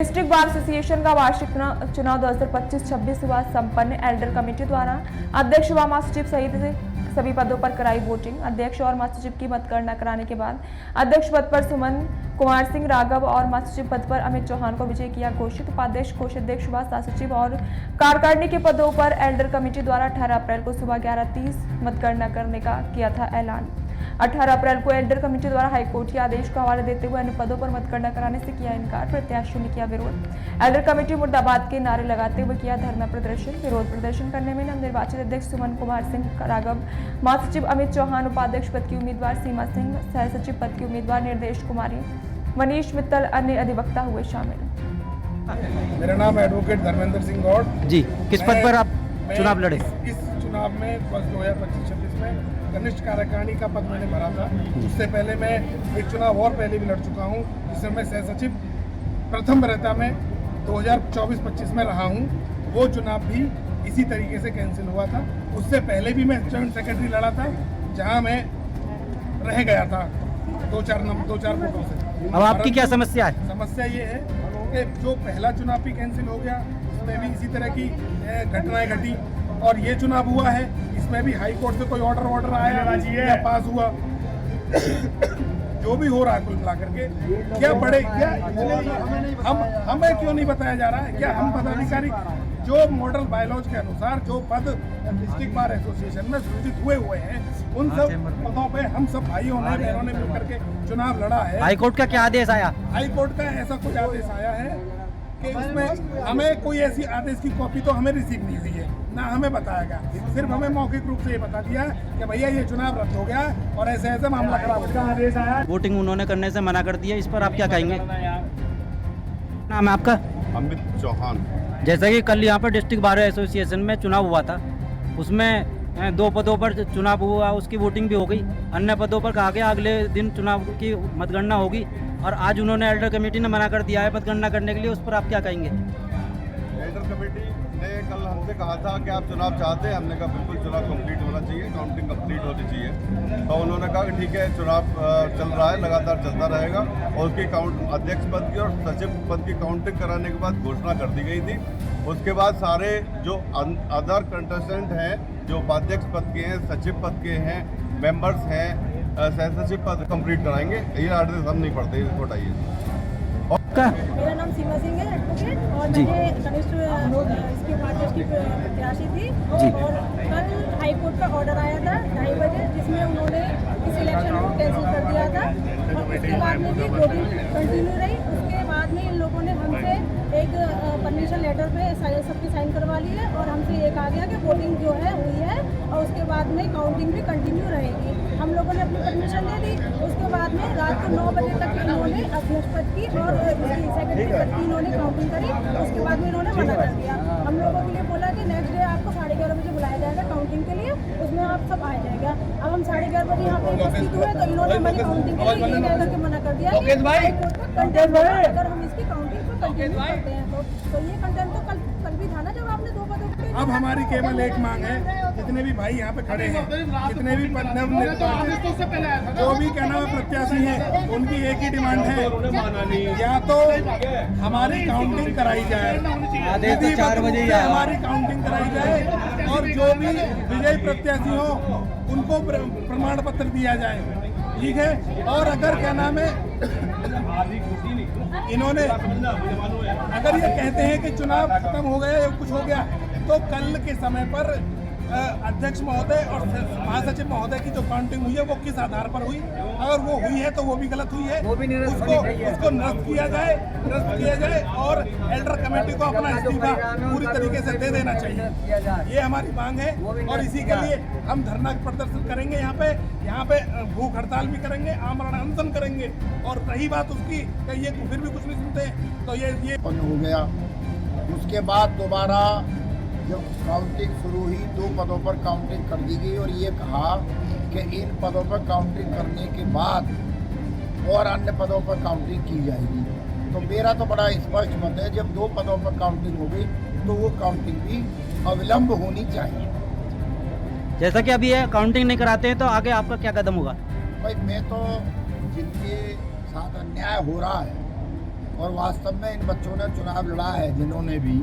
District bar association का वार्षिक चुनाव 2025-26 हुआ संपन्न। एल्डर कमेटी द्वारा अध्यक्ष व महासचिव सहित सभी पदों पर कराई वोटिंग। अध्यक्ष और महासचिव की मतगणना कराने के बाद अध्यक्ष पद पर सुमन कुमार सिंह राघव और महासचिव पद पर अमित चौहान को विजयी किया घोषित। उपाध्यक्ष, कोषाध्यक्ष व सचिव और कार्यकारिणी के पदों पर एल्डर कमेटी द्वारा 18 अप्रैल को सुबह 11:30 मतगणना करने का किया था ऐलान। 18 अप्रैल को एल्डर कमेटी द्वारा हाईकोर्ट के आदेश को हवाले देते हुए अन्य पदों पर मतगणना कराने से किया इनकार। प्रत्याशियों ने किया विरोध। एल्डर कमेटी मुर्दाबाद के नारे लगाते हुए किया धरना प्रदर्शन। विरोध प्रदर्शन करने में नवनिर्वाचित अध्यक्ष सुमन कुमार सिंह राघव, महासचिव अमित चौहान, उपाध्यक्ष पद की उम्मीदवार सीमा सिंह, सह सचिव पद की उम्मीदवार निर्देश कुमारी, मनीष मित्तल, अन्य अधिवक्ता हुए शामिल। मेरा नाम एडवोकेट धर्मेंद्र सिंह गौड़ जी। किस पद पर आप चुनाव लड़े? इस चुनाव में 2025-26 में कनिष्ठ कार्यकारिणी का पद मैंने भरा था। उससे पहले मैं एक चुनाव और पहले भी लड़ चुका हूं, जिसमें मैं सह सचिव प्रथम वरीयता में 2024-25 में रहा हूं। वो चुनाव भी इसी तरीके से कैंसिल हुआ था। उससे पहले भी मैं जॉइंट सेक्रेटरी लड़ा था, जहां मैं रह गया था 2-4 वोटों से। अब आपकी क्या समस्या है? समस्या ये है कि जो पहला चुनाव भी कैंसिल हो गया, इसमें भी इसी तरह की घटनाएं घटी, और ये चुनाव हुआ है, इसमें भी हाई कोर्ट से कोई ऑर्डर आया या पास हुआ। जो भी हो रहा है कुल मिलाकर के क्या हमें क्यों नहीं बताया जा रहा है? क्या हम पदाधिकारी जो मॉडल बायलॉज के अनुसार जो पद डिस्ट्रिक्ट बार एसोसिएशन में सूचित हुए हैं, उन सब पदों पे हम सब भाइयों ने बहनों ने मिलकर के चुनाव लड़ा है। हाईकोर्ट का क्या आदेश आया? हाईकोर्ट का ऐसा कुछ आदेश आया है कि उसमें हमें कोई ऐसी आदेश की कॉपी तो हमें रिसीव नहीं हुई है, ना हमें बताया गया। सिर्फ हमें मौखिक रूप से ये बता दिया कि भैया ये चुनाव रद्द हो गया और ऐसे ऐसे मामला खराब हो गया। आदेश आया, वोटिंग उन्होंने करने से मना कर दिया, इस पर आप क्या कहेंगे? नाम है आपका? अमित चौहान। जैसा कि कल यहाँ पर डिस्ट्रिक्ट बार एसोसिएशन में चुनाव हुआ था, उसमें 2 पदों पर चुनाव हुआ, उसकी वोटिंग भी हो गई। अन्य पदों पर कहा गया अगले दिन चुनाव की मतगणना होगी, और आज उन्होंने एल्डर कमेटी ने मना कर दिया है मतगणना करने के लिए, उस पर आप क्या कहेंगे? एल्डर कमेटी ने कल हमसे कहा था कि आप चुनाव चाहते हैं। हमने कहा बिल्कुल चुनाव कंप्लीट होना चाहिए, काउंटिंग कंप्लीट होनी चाहिए। तो उन्होंने कहा कि ठीक है, चुनाव चल रहा है, लगातार चलता रहेगा, और उसकी अध्यक्ष पद की और सचिव पद की काउंटिंग कराने के बाद घोषणा कर दी गई थी। उसके बाद सारे जो अदर कंटेस्टेंट हैं, जो उपाध्यक्ष पद के हैं, सचिव पद के हैं, मेंबर्स हैं, सह सचिव पद कंप्लीट कराएंगे। ये आदेश हम नहीं पढ़ते, इसको हटाइए। मेरा नाम सीमा सिंह है, एडवोकेट, और मैं कनिष्ठ इसके उपाध्यक्ष की प्रत्याशी थी। और कल हाई कोर्ट का ऑर्डर आया था 2:30 बजे, जिसमें उन्होंने इस इलेक्शन को कैंसिल कर दिया था, और उसके बाद में भी वोटिंग कंटिन्यू रही। उसके बाद में इन लोगों ने हमसे एक परमिशन लेटर पे सबकी साइन करवा ली है, और हमसे ये कहा गया कि वोटिंग जो है हुई है, और उसके बाद में काउंटिंग भी कंटिन्यू रहेगी। हम लोगों ने अपनी परमिशन दे दी। उसके बाद में रात को 9 बजे तक इन्होंने अध्यक्ष पद की और सेक्रेटरी पद की इन्होंने काउंटिंग करी। उसके बाद में इन्होंने मना कर दिया। हम लोगों के लिए बोला कि नेक्स्ट डे आपको 11:30 बजे बुलाया जाएगा काउंटिंग के लिए, उसमें आप सब आ जाएगा। अब हम 11:30 बजे यहाँ पे उपस्थित हुए, तो इन्होंने हमारी काउंटिंग के लिए ये करके मना कर दिया कि अगर हम इसकी काउंटिंग को कंटिन्यू करते हैं तो ये कंटेंट तो कल भी था ना, जब आपने 2 पदों के। अब हमारी केवल एक मांग है, जितने भी भाई यहाँ पे खड़े हैं, जितने भी जो भी क्या नाम प्रत्याशी हैं, उनकी एक ही डिमांड है, या तो हमारी काउंटिंग कराई जाए, यदि 4 बजे हमारी काउंटिंग कराई जाए, और जो भी विजयी प्रत्याशी हो उनको प्रमाण पत्र दिया जाए, ठीक है। और अगर क्या नाम है, इन्होंने अगर ये कहते हैं कि चुनाव खत्म हो गया या कुछ हो गया, तो कल के समय पर अध्यक्ष महोदय और महासचिव महोदय की जो काउंटिंग हुई है वो किस आधार पर हुई, अगर वो हुई है तो वो भी गलत हुई है, उसको निरस्त किया जाए और एल्डर कमेटी को अपना इस्तीफा पूरी तरीके से दे देना चाहिए। ये हमारी मांग है, और इसी के लिए हम धरना प्रदर्शन करेंगे। यहाँ पे भूख हड़ताल भी करेंगे, आमरण अनशन करेंगे। और रही बात उसकी कि ये फिर भी कुछ नहीं सुनते, तो ये हो गया। उसके बाद दोबारा जब काउंटिंग शुरू हुई, 2 पदों पर काउंटिंग कर दी गई, और ये कहा कि इन पदों पर काउंटिंग करने के बाद और अन्य पदों पर काउंटिंग की जाएगी। तो मेरा तो बड़ा स्पष्ट मत है, जब 2 पदों पर काउंटिंग हो गई तो वो काउंटिंग भी अविलंब होनी चाहिए। जैसा कि अभी ये काउंटिंग नहीं कराते हैं, तो आगे आपका क्या कदम होगा? भाई, मैं तो जिनके साथ अन्याय हो रहा है और वास्तव में इन बच्चों ने चुनाव लड़ा है जिन्होंने भी,